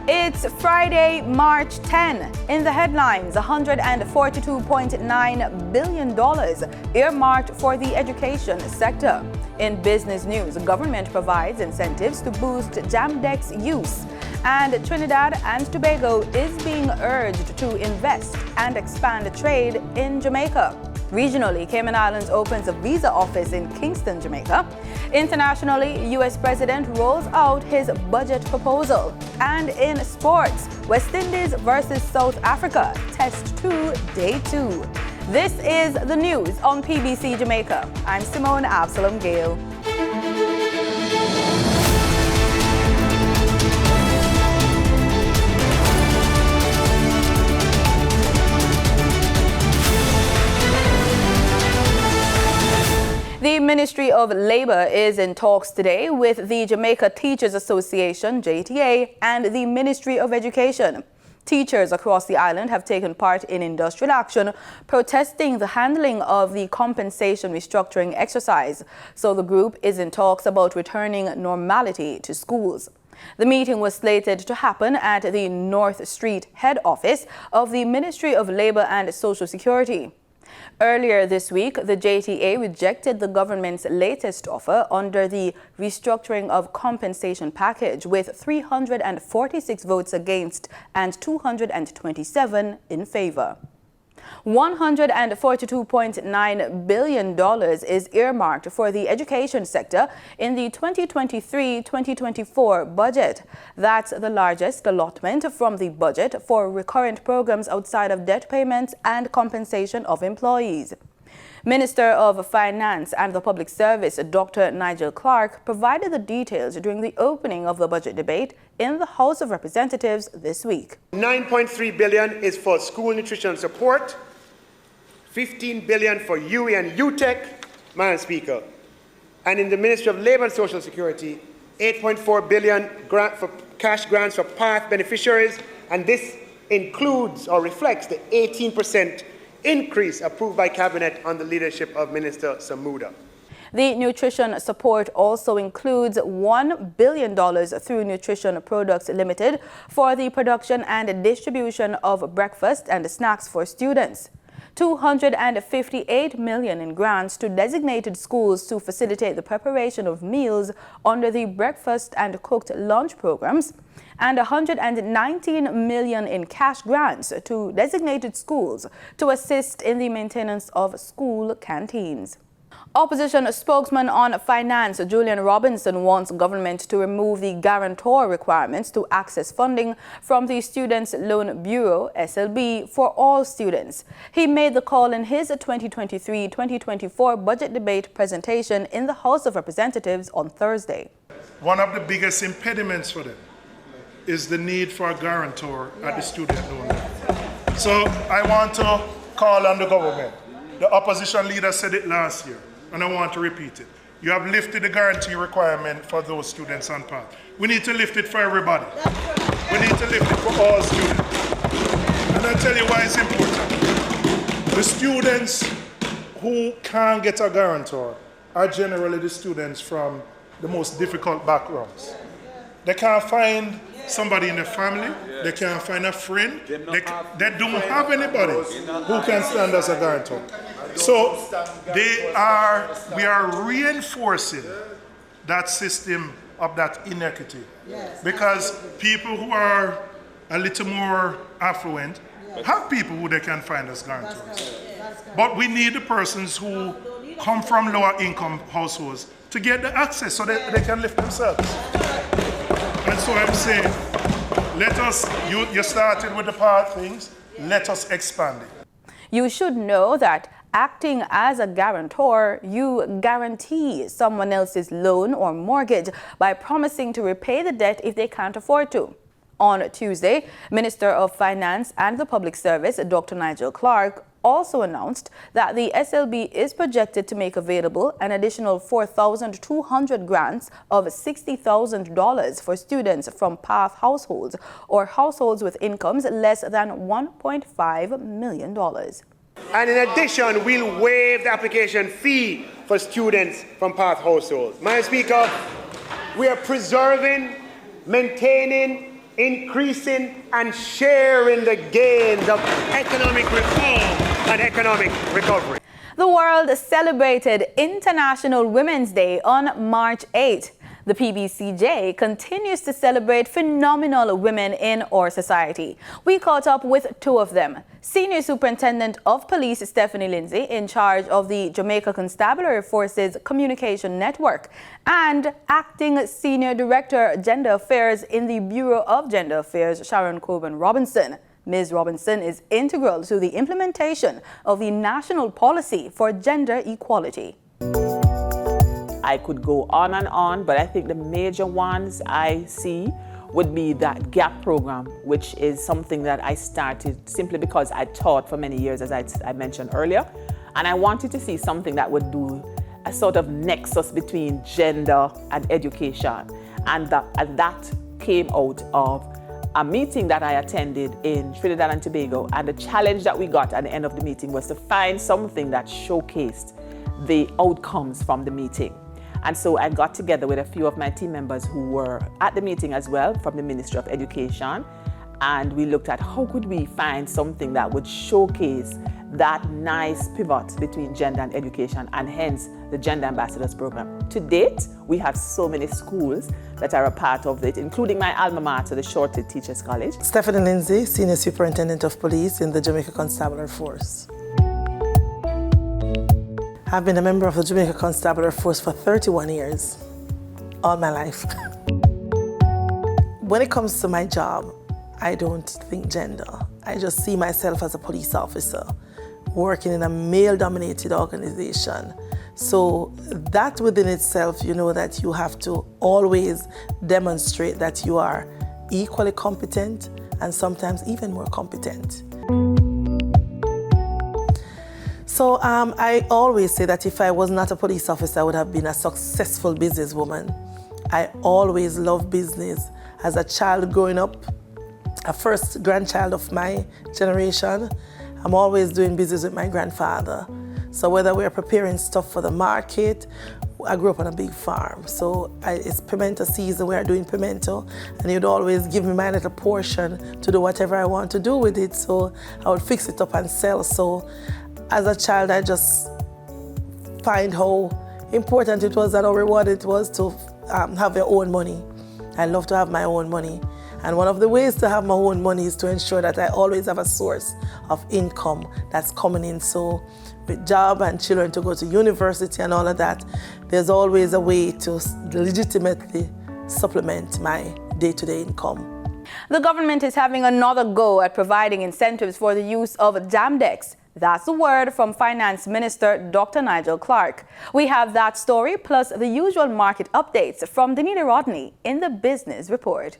It's Friday, March 10. In the headlines, $142.9 billion earmarked for the education sector. In business news, government provides incentives to boost Jamdex use. And Trinidad and Tobago is being urged to invest and expand trade in Jamaica. Regionally, Cayman Islands opens a visa office in Kingston, Jamaica. Internationally, U.S. President rolls out his budget proposal. And in sports, West Indies versus South Africa, Test 2, Day 2. This is the news on PBC Jamaica. I'm Simone Absalom Gale. The Ministry of Labour is in talks today with the Jamaica Teachers Association, JTA, and the Ministry of Education. Teachers across the island have taken part in industrial action, protesting the handling of the compensation restructuring exercise. So the group is in talks about returning normality to schools. The meeting was slated to happen at the North Street head office of the Ministry of Labour and Social Security. Earlier this week, the JTA rejected the government's latest offer under the restructuring of compensation package with 346 votes against and 227 in favor. $142.9 billion is earmarked for the education sector in the 2023-2024 budget. That's the largest allotment from the budget for recurrent programs outside of debt payments and compensation of employees. Minister of Finance and the Public Service, Dr. Nigel Clark, provided the details during the opening of the budget debate in the House of Representatives this week. $9.3 billion is for school nutrition support, $15 billion for UE and UTEC, Madam Speaker. And in the Ministry of Labour and Social Security, $8.4 billion for cash grants for PATH beneficiaries, and this includes or reflects the 18% increase approved by Cabinet on the leadership of Minister Samuda. The nutrition support also includes $1 billion through Nutrition Products Limited for the production and distribution of breakfast and snacks for students. $258 million in grants to designated schools to facilitate the preparation of meals under the breakfast and cooked lunch programs, and $119 million in cash grants to designated schools to assist in the maintenance of school canteens. Opposition spokesman on finance Julian Robinson wants government to remove the guarantor requirements to access funding from the Students' Loan Bureau, SLB, for all students. He made the call in his 2023-2024 budget debate presentation in the House of Representatives on Thursday. One of the biggest impediments for them is the need for a guarantor at the student loan. So I want to call on the government. The opposition leader said it last year, and I want to repeat it. You have lifted the guarantee requirement for those students on PATH. We need to lift it for everybody. We need to lift it for all students. And I'll tell you why it's important. The students who can't get a guarantor are generally the students from the most difficult backgrounds. They can't find somebody in the family, they can't find a friend, they don't have anybody who can stand as a guarantor. So we are reinforcing that system of that inequity, because people who are a little more affluent have people who they can find as guarantors. But we need the persons who come from lower income households to get the access so that they can lift themselves. And so I'm saying, let us, you started with the PATH things, let us expand it. You should know that acting as a guarantor, you guarantee someone else's loan or mortgage by promising to repay the debt if they can't afford to. On Tuesday, Minister of Finance and the Public Service, Dr. Nigel Clark, also announced that the SLB is projected to make available an additional 4,200 grants of $60,000 for students from PATH households or households with incomes less than $1.5 million. And in addition, we'll waive the application fee for students from PATH households. Madam Speaker, we are preserving, maintaining, increasing and sharing the gains of economic reform and economic recovery. The world celebrated International Women's Day on March 8th. The PBCJ continues to celebrate phenomenal women in our society. We caught up with two of them. Senior Superintendent of Police Stephanie Lindsay, in charge of the Jamaica Constabulary Forces Communication Network, and Acting Senior Director Gender Affairs in the Bureau of Gender Affairs, Sharon Coburn Robinson. Ms. Robinson is integral to the implementation of the National Policy for Gender Equality. I could go on and on, but I think the major ones I see would be that GAP program, which is something that I started simply because I taught for many years, as I mentioned earlier. And I wanted to see something that would do a sort of nexus between gender and education. And that came out of a meeting that I attended in Trinidad and Tobago. And the challenge that we got at the end of the meeting was to find something that showcased the outcomes from the meeting. And so I got together with a few of my team members who were at the meeting as well from the Ministry of Education, and we looked at how could we find something that would showcase that nice pivot between gender and education, and hence the Gender Ambassadors Program. To date, we have so many schools that are a part of it, including my alma mater, the Shorted Teachers College. Stephanie Lindsay, Senior Superintendent of Police in the Jamaica Constabulary Force. I've been a member of the Jamaica Constabulary Force for 31 years, all my life. When it comes to my job, I don't think gender. I just see myself as a police officer working in a male-dominated organization. So that within itself, you know that you have to always demonstrate that you are equally competent and sometimes even more competent. So I always say that if I was not a police officer, I would have been a successful businesswoman. I always loved business. As a child growing up, a first grandchild of my generation, I'm always doing business with my grandfather. So whether we're preparing stuff for the market, I grew up on a big farm. So it's pimento season, we are doing pimento, and he'd always give me my little portion to do whatever I want to do with it. So I would fix it up and sell. So as a child, I just find how important it was and how rewarded it was to have your own money. I love to have my own money. And one of the ways to have my own money is to ensure that I always have a source of income that's coming in. So with job and children to go to university and all of that, there's always a way to legitimately supplement my day-to-day income. The government is having another go at providing incentives for the use of Jamdex. That's the word from Finance Minister Dr. Nigel Clark. We have that story plus the usual market updates from Danita Rodney in the Business Report.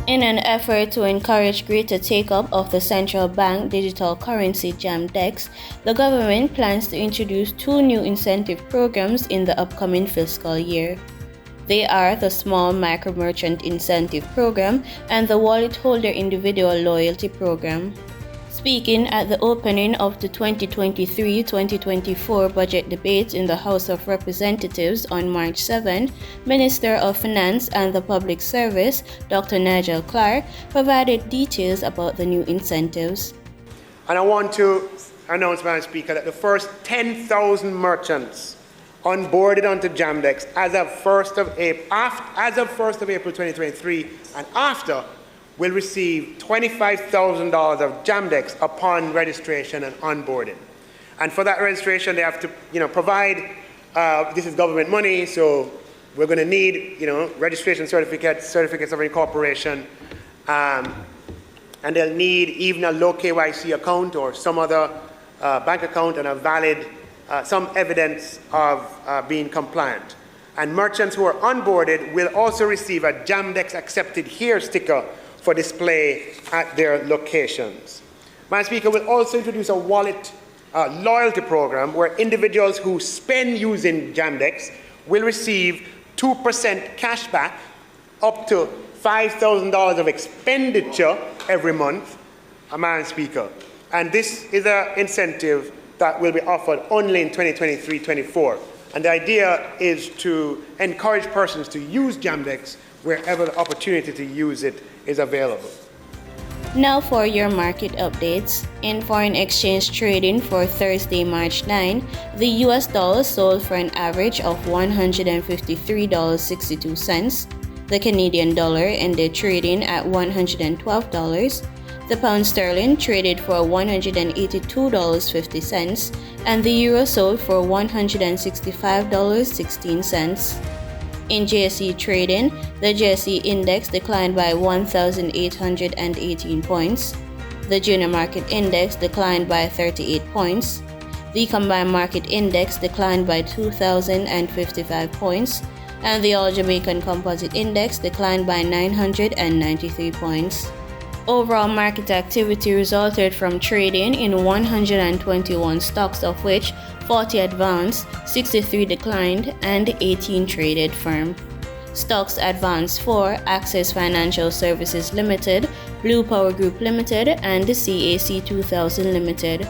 In an effort to encourage greater take-up of the central bank digital currency Jamdex, the government plans to introduce two new incentive programs in the upcoming fiscal year. They are the Small Micro Merchant Incentive Program and the Wallet Holder Individual Loyalty Program. Speaking at the opening of the 2023-2024 budget debates in the House of Representatives on March 7, Minister of Finance and the Public Service, Dr. Nigel Clark, provided details about the new incentives. And I want to announce, Madam Speaker, that the first 10,000 merchants onboarded onto Jamdex as of 1st of April 2023 and after will receive $25,000 of Jamdex upon registration and onboarding. And for that registration, they have to, provide, this is government money, so we're going to need, registration certificates of incorporation, and they'll need even a low KYC account or some other bank account and a valid, some evidence of being compliant. And merchants who are onboarded will also receive a Jamdex Accepted Here sticker for display at their locations. Madam Speaker, we'll also introduce a wallet loyalty program where individuals who spend using Jamdex will receive 2% cash back up to $5,000 of expenditure every month, Madam Speaker. And this is an incentive that will be offered only in 2023-24. And the idea is to encourage persons to use JAMDEX wherever the opportunity to use it is available. Now for your market updates. In foreign exchange trading for Thursday, March 9, the US dollar sold for an average of $153.62. The Canadian dollar ended trading at $112. The pound sterling traded for $182.50, and the euro sold for $165.16. In JSE trading, the JSE index declined by 1,818 points. The junior market index declined by 38 points. The combined market index declined by 2,055 points, and the All Jamaican Composite Index declined by 993 points. Overall market activity resulted from trading in 121 stocks, of which 40 advanced, 63 declined, and 18 traded firm. Stocks advanced for Access Financial Services Limited, Blue Power Group Limited, and CAC 2000 Limited.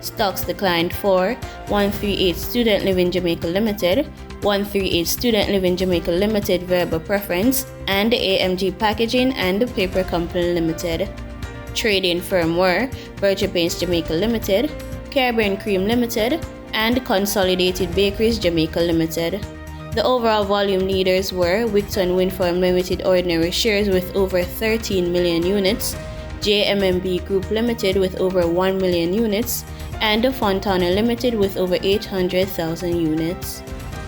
Stocks declined for 138 Student Living Jamaica Limited, 138 Student Living Jamaica Limited Variable Preference, and AMG Packaging and Paper Company Limited. Trading firm were Virgin Paints Jamaica Limited, Caribbean Cream Limited, and Consolidated Bakeries Jamaica Limited. The overall volume leaders were Wigton Wind Farm Limited ordinary shares with over 13 million units, JMMB Group Limited with over 1 million units, and Fontana Limited with over 800,000 units.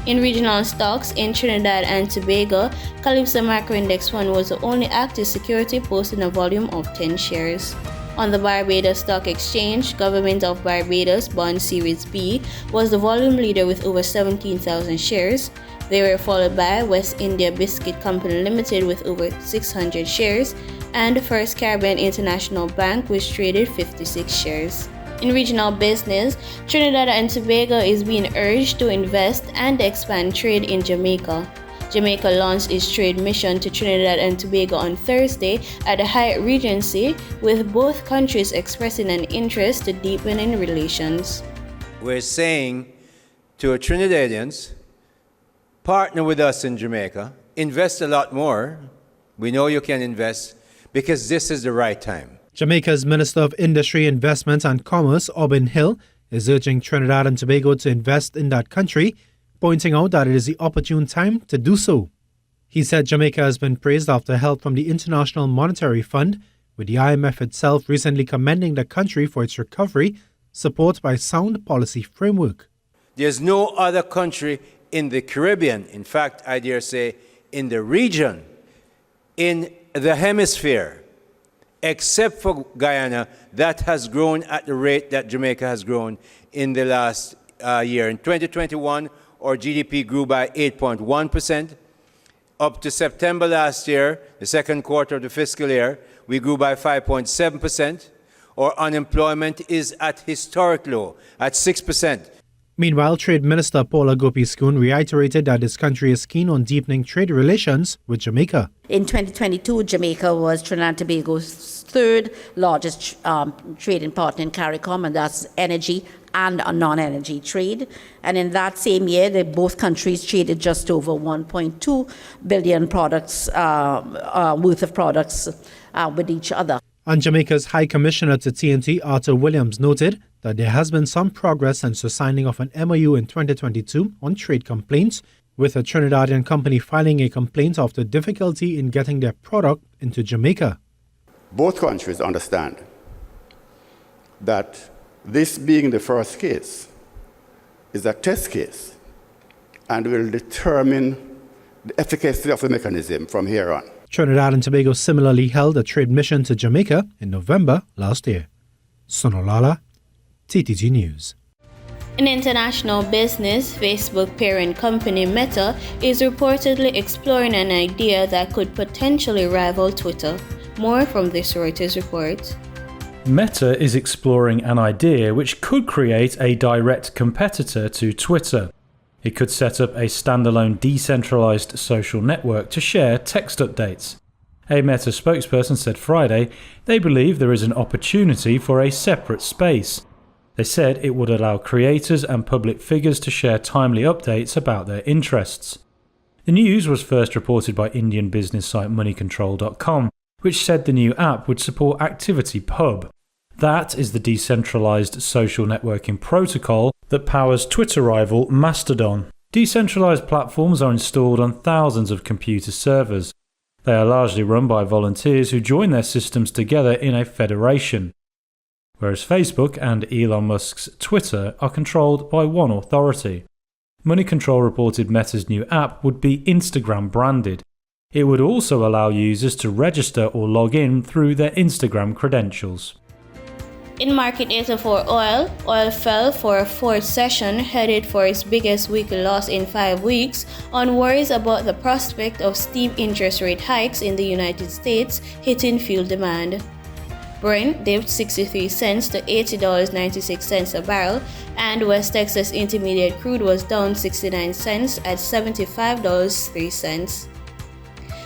In regional stocks, in Trinidad and Tobago, Calypso Macro Index Fund was the only active security posting a volume of 10 shares. On the Barbados Stock Exchange, Government of Barbados Bond Series B was the volume leader with over 17,000 shares. They were followed by West India Biscuit Company Limited with over 600 shares, and First Caribbean International Bank, which traded 56 shares. In regional business, Trinidad and Tobago is being urged to invest and expand trade in Jamaica. Jamaica launched its trade mission to Trinidad and Tobago on Thursday at the Hyatt Regency, with both countries expressing an interest to deepening relations. We're saying to our Trinidadians, partner with us in Jamaica, invest a lot more. We know you can invest because this is the right time. Jamaica's Minister of Industry, Investment and Commerce, Aubin Hill, is urging Trinidad and Tobago to invest in that country, pointing out that it is the opportune time to do so. He said Jamaica has been praised after help from the International Monetary Fund, with the IMF itself recently commending the country for its recovery, supported by sound policy framework. There's no other country in the Caribbean, in fact, I dare say, in the region, in the hemisphere, except for Guyana, that has grown at the rate that Jamaica has grown in the last year. In 2021, our GDP grew by 8.1%. Up to September last year, the second quarter of the fiscal year, we grew by 5.7%. Our unemployment is at historic low, at 6%. Meanwhile, Trade Minister Paula Gopi-Skun reiterated that his country is keen on deepening trade relations with Jamaica. In 2022, Jamaica was Trinidad and Tobago's third largest trading partner in CARICOM, and that's energy and a non-energy trade. And in that same year, both countries traded just over 1.2 billion products worth of products with each other. And Jamaica's High Commissioner to TNT, Arthur Williams, noted that there has been some progress since the signing of an MOU in 2022 on trade complaints, with a Trinidadian company filing a complaint after difficulty in getting their product into Jamaica. Both countries understand that this being the first case is a test case and will determine the efficacy of the mechanism from here on. Trinidad and Tobago similarly held a trade mission to Jamaica in November last year. Sonolala, TTG News. In international business, Facebook parent company Meta is reportedly exploring an idea that could potentially rival Twitter. More from this Reuters report. Meta is exploring an idea which could create a direct competitor to Twitter. It could set up a standalone decentralized social network to share text updates. A Meta spokesperson said Friday they believe there is an opportunity for a separate space. They said it would allow creators and public figures to share timely updates about their interests. The news was first reported by Indian business site moneycontrol.com, which said the new app would support ActivityPub. That is the decentralized social networking protocol that powers Twitter rival Mastodon. Decentralized platforms are installed on thousands of computer servers. They are largely run by volunteers who join their systems together in a federation, whereas Facebook and Elon Musk's Twitter are controlled by one authority. Money Control reported Meta's new app would be Instagram branded. It would also allow users to register or log in through their Instagram credentials. In market data for oil fell for a fourth session, headed for its biggest weekly loss in 5 weeks on worries about the prospect of steep interest rate hikes in the United States hitting fuel demand. Brent dipped 63 cents to $80.96 a barrel, and West Texas Intermediate crude was down 69 cents at $75.03.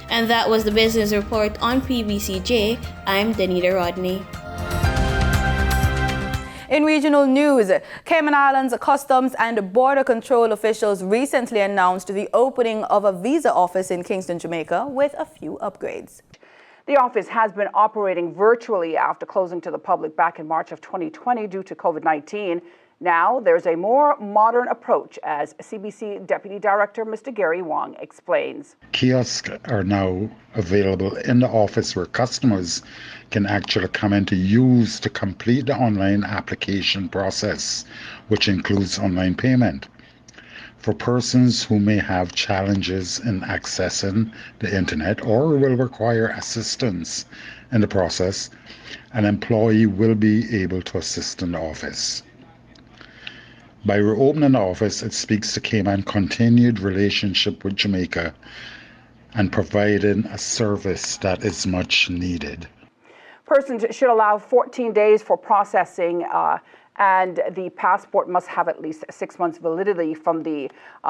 And that was the business report on PBCJ. I'm Danita Rodney. In regional news, Cayman Islands Customs and Border Control officials recently announced the opening of a visa office in Kingston, Jamaica, with a few upgrades. The office has been operating virtually after closing to the public back in March of 2020 due to COVID-19. Now there's a more modern approach, as CBC Deputy Director Mr. Gary Wong explains. Kiosks are now available in the office where customers can actually come in to use to complete the online application process, which includes online payment. For persons who may have challenges in accessing the internet or will require assistance in the process, an employee will be able to assist in the office. By reopening the office, it speaks to Cayman's continued relationship with Jamaica and providing a service that is much needed. Persons should allow 14 days for processing, and the passport must have at least 6 months validity from the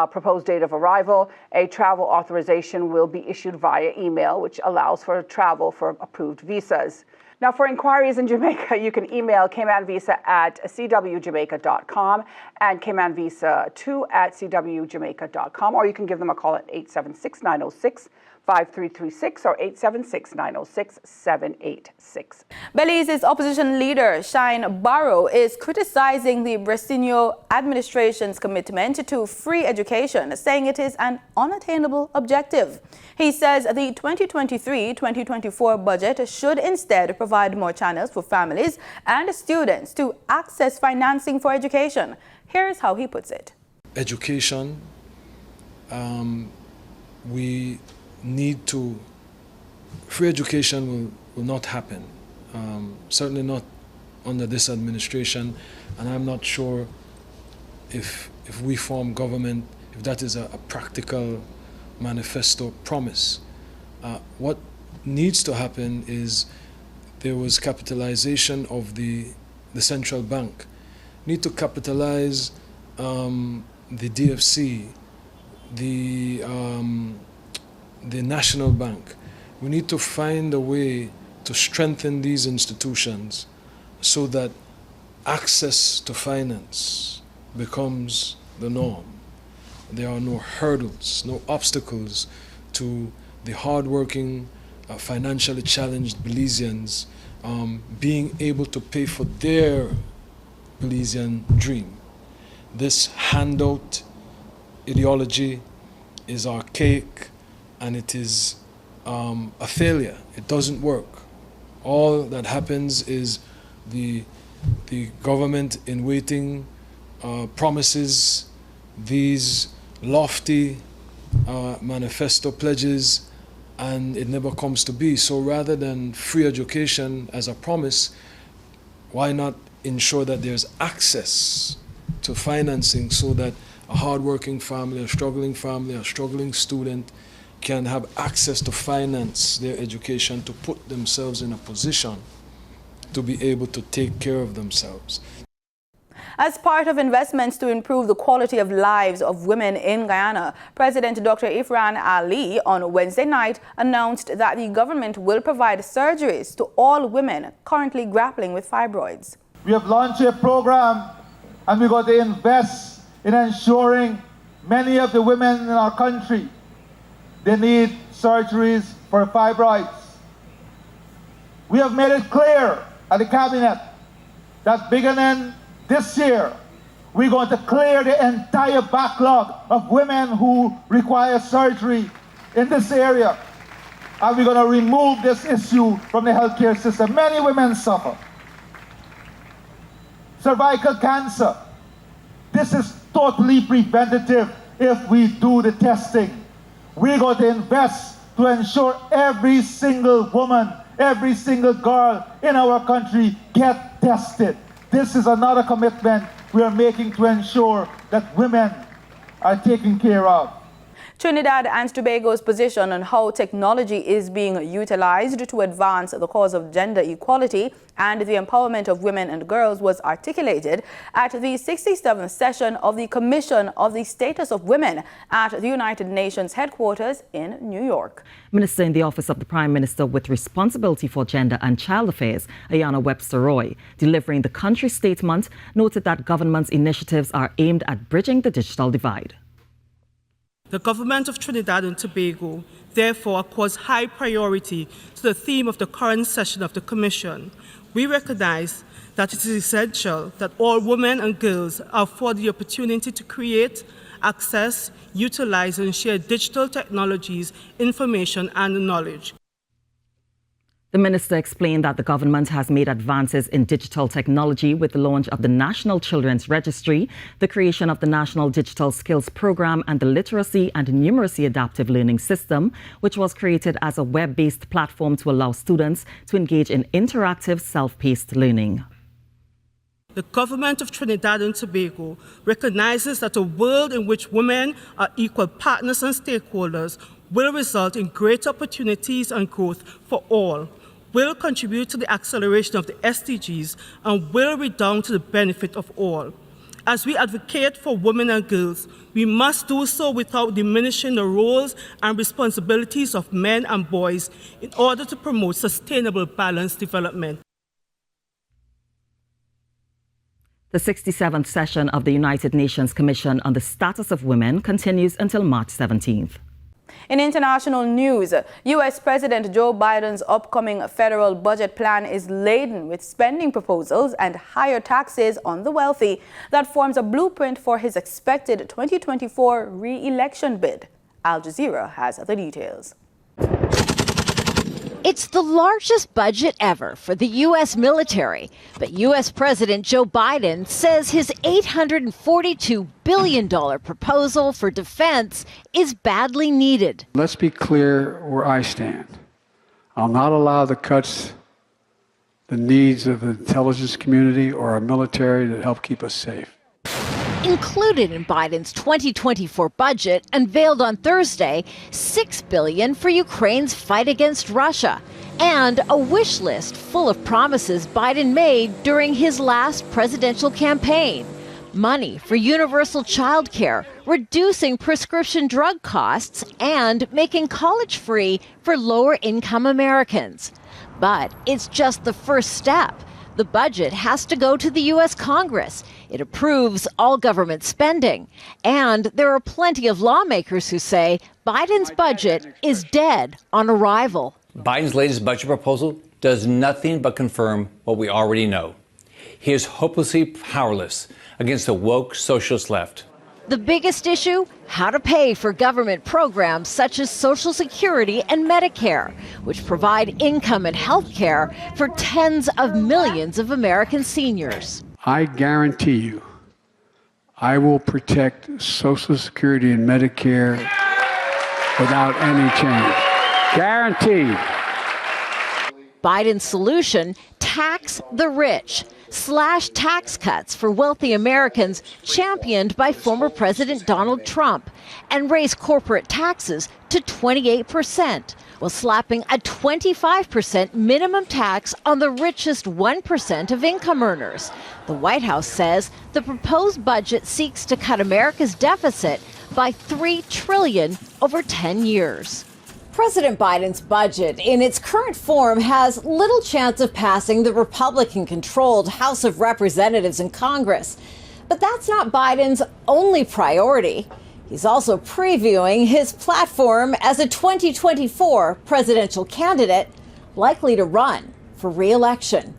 proposed date of arrival. A travel authorization will be issued via email, which allows for travel for approved visas. Now, for inquiries in Jamaica, you can email caymanvisa@cwjamaica.com and caymanvisa2@cwjamaica.com, or you can give them a call at 876-906-5336 or 876-906-786. Belize's opposition leader, Shine Barrow, is criticizing the Brasileño administration's commitment to free education, saying it is an unattainable objective. He says the 2023-2024 budget should instead provide more channels for families and students to access financing for education. Here's how he puts it. Education, we need to, free education will not happen, certainly not under this administration, and I'm not sure if we form government, if that is a practical manifesto promise. What needs to happen is there was capitalization of the central bank. Need to capitalize the DFC, the National Bank. We need to find a way to strengthen these institutions so that access to finance becomes the norm. There are no hurdles, no obstacles to the hardworking, financially challenged Belizeans being able to pay for their Belizean dream. This handout ideology is archaic, and it is a failure. It doesn't work. All that happens is the government in waiting promises these lofty manifesto pledges, and it never comes to be. So rather than free education as a promise, why not ensure that there's access to financing so that a hardworking family, a struggling student can have access to finance their education to put themselves in a position to be able to take care of themselves. As part of investments to improve the quality of lives of women in Guyana, President Dr. Ifran Ali on Wednesday night announced that the government will provide surgeries to all women currently grappling with fibroids. We have launched a program and we're going to invest in ensuring many of the women in our country, they need surgeries for fibroids. We have made it clear at the cabinet that beginning this year, we're going to clear the entire backlog of women who require surgery in this area. And we're going to remove this issue from the healthcare system. Many women suffer. Cervical cancer. This is totally preventative if we do the testing. We're going to invest to ensure every single woman, every single girl in our country get tested. This is another commitment we are making to ensure that women are taken care of. Trinidad and Tobago's position on how technology is being utilized to advance the cause of gender equality and the empowerment of women and girls was articulated at the 67th session of the Commission of the Status of Women at the United Nations headquarters in New York. Minister in the Office of the Prime Minister with responsibility for gender and child affairs, Ayanna Webster-Roy, delivering the country statement, noted that government's initiatives are aimed at bridging the digital divide. The government of Trinidad and Tobago therefore accords high priority to the theme of the current session of the Commission. We recognize that it is essential that all women and girls are afforded the opportunity to create, access, utilize and share digital technologies, information and knowledge. The minister explained that the government has made advances in digital technology with the launch of the National Children's Registry, the creation of the National Digital Skills Program and the Literacy and Numeracy Adaptive Learning System, which was created as a web-based platform to allow students to engage in interactive, self-paced learning. The government of Trinidad and Tobago recognizes that a world in which women are equal partners and stakeholders will result in greater opportunities and growth for all, will contribute to the acceleration of the SDGs, and will redound to the benefit of all. As we advocate for women and girls, we must do so without diminishing the roles and responsibilities of men and boys in order to promote sustainable balanced development. The 67th session of the United Nations Commission on the Status of Women continues until March 17th. In international news, U.S. President Joe Biden's upcoming federal budget plan is laden with spending proposals and higher taxes on the wealthy that forms a blueprint for his expected 2024 re-election bid. Al Jazeera has the details. It's the largest budget ever for the U.S. military, but U.S. President Joe Biden says his $842 billion proposal for defense is badly needed. Let's be clear where I stand. I'll not allow the cuts, the needs of the intelligence community or our military to help keep us safe. Included in Biden's 2024 budget, unveiled on Thursday, $6 billion for Ukraine's fight against Russia, and a wish list full of promises Biden made during his last presidential campaign. Money for universal child care, reducing prescription drug costs, and making college free for lower-income Americans. But it's just the first step. The budget has to go to the U.S. Congress. It approves all government spending. And there are plenty of lawmakers who say Biden's budget is dead on arrival. Biden's latest budget proposal does nothing but confirm what we already know. He is hopelessly powerless against the woke socialist left. The biggest issue? How to pay for government programs such as Social Security and Medicare, which provide income and health care for tens of millions of American seniors. I guarantee you, I will protect Social Security and Medicare without any change. Guaranteed. Biden's solution: tax the rich. slash tax cuts for wealthy Americans championed by former President Donald Trump, and raise corporate taxes to 28%, while slapping a 25% minimum tax on the richest 1% of income earners. The White House says the proposed budget seeks to cut America's deficit by $3 trillion over 10 years. President Biden's budget, in its current form, has little chance of passing the Republican-controlled House of Representatives in Congress. But that's not Biden's only priority. He's also previewing his platform as a 2024 presidential candidate, likely to run for re-election.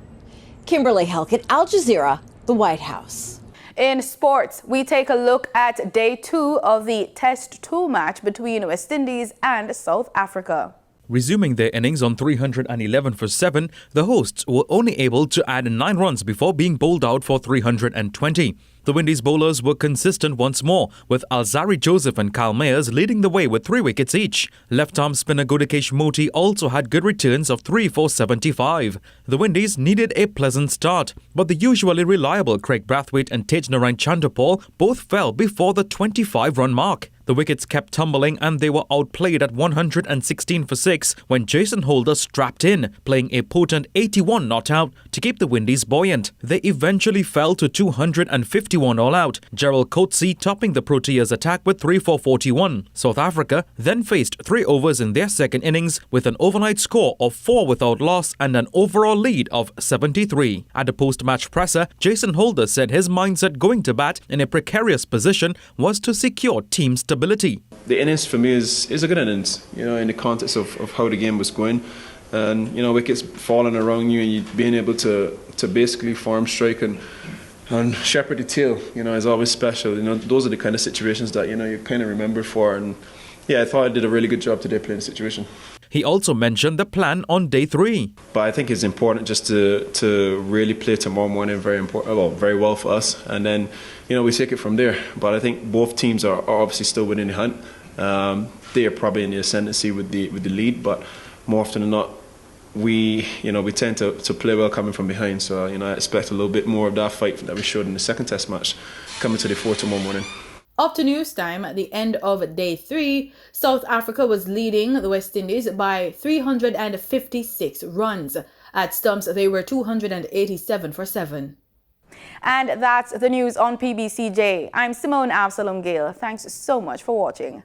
Kimberly Helkett, Al Jazeera, the White House. In sports, we take a look at day 2 of the Test 2 match between West Indies and South Africa. Resuming their innings on 311 for 7, the hosts were only able to add 9 runs before being bowled out for 320. The Windies bowlers were consistent once more, with Alzari Joseph and Kyle Mayers leading the way with 3 wickets each. Left-arm spinner Gudakesh Moti also had good returns of 3 for 75. The Windies needed a pleasant start, but the usually reliable Craig Brathwaite and Tejnarain Chanderpaul both fell before the 25-run mark. The wickets kept tumbling and they were outplayed at 116 for 6 when Jason Holder strapped in, playing a potent 81 not out to keep the Windies buoyant. They eventually fell to 251 all out, Gerald Coetzee topping the Proteas attack with 3 for 41. South Africa then faced 3 overs in their second innings with an overnight score of 4 without loss and an overall lead of 73. At the post-match presser, Jason Holder said his mindset going to bat in a precarious position was to secure team stability. The innings for me is a good innings, in the context of how the game was going. And, wickets falling around you and you being able to basically farm strike and shepherd the tail, is always special. Those are the kind of situations that, you kind of remember for. And yeah, I thought I did a really good job today playing the situation. He also mentioned the plan on day 3. But I think it's important just to really play tomorrow morning very well for us. And then, we take it from there. But I think both teams are obviously still within the hunt. They are probably in the ascendancy with the lead, but more often than not, we tend to play well coming from behind. So, I expect a little bit more of that fight that we showed in the second test match coming to the 4 tomorrow morning. Up to news time at the end of day 3, South Africa was leading the West Indies by 356 runs. At stumps, they were 287 for 7. And that's the news on PBCJ. I'm Simone Absalom Gale. Thanks so much for watching.